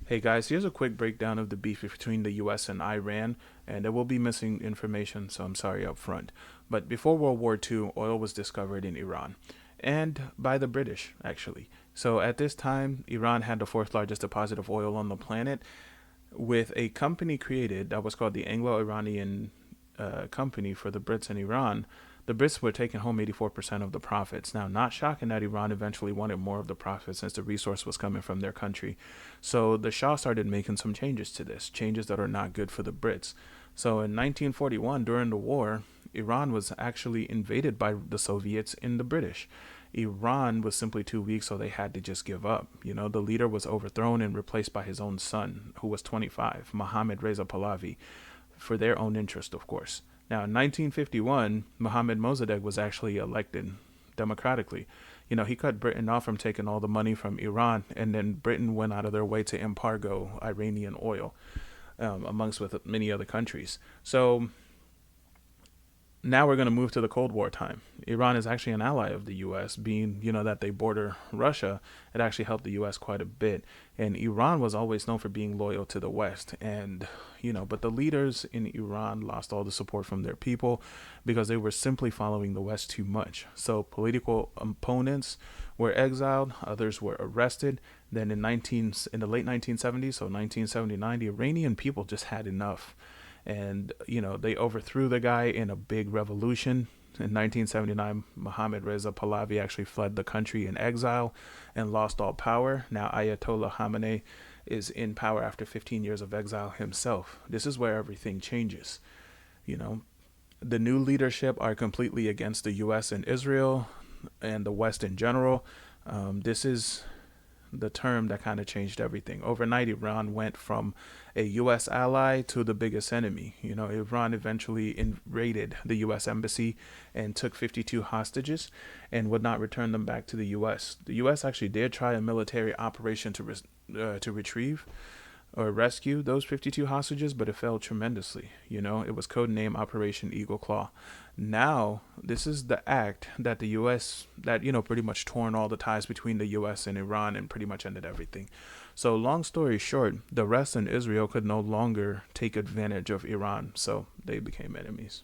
Hey guys, here's a quick breakdown of the beef between the US and Iran, and there will be missing information, so I'm sorry up front. But before World War II, oil was discovered in Iran, and by the British, actually. So at this time, Iran had the fourth largest deposit of oil on the planet, with a company created that was called the Anglo-Iranian Company for the Brits and Iran. The Brits were taking home 84% of the profits. Now, not shocking that Iran eventually wanted more of the profits since the resource was coming from their country. So the Shah started making some changes to this, changes that are not good for the Brits. So in 1941, during the war, Iran was actually invaded by the Soviets and the British. Iran was simply too weak, so they had to just give up. The leader was overthrown and replaced by his own son, who was 25, Mohammad Reza Pahlavi, for their own interest, of course. Now, in 1951, Mohammad Mossadegh was actually elected democratically. He cut Britain off from taking all the money from Iran, and then Britain went out of their way to embargo Iranian oil, amongst with many other countries. So now we're going to move to the Cold War time. Iran is actually an ally of the U.S., being, that they border Russia. It actually helped the U.S. quite a bit. And Iran was always known for being loyal to the West. And, but the leaders in Iran lost all the support from their people because they were simply following the West too much. So political opponents were exiled, others were arrested. Then in the late 1970s, so 1979, the Iranian people just had enough, and they overthrew the guy in a big revolution. In 1979, Mohammad Reza Pahlavi actually fled the country in exile and lost all power. Now Ayatollah Khamenei is in power after 15 years of exile himself. This is where everything changes. You know, the new leadership are completely against the U.S. and Israel and the West in general. This is the term that kind of changed everything. Overnight, Iran went from a U.S. ally to the biggest enemy. Iran eventually invaded the U.S. embassy and took 52 hostages and would not return them back to the U.S. The U.S. actually did try a military operation to retrieve or rescue those 52 hostages, but it failed tremendously. It was codenamed Operation Eagle Claw. Now, this is the act that the U.S., that, pretty much torn all the ties between the U.S. and Iran and pretty much ended everything. So, long story short, the West and Israel could no longer take advantage of Iran, so they became enemies.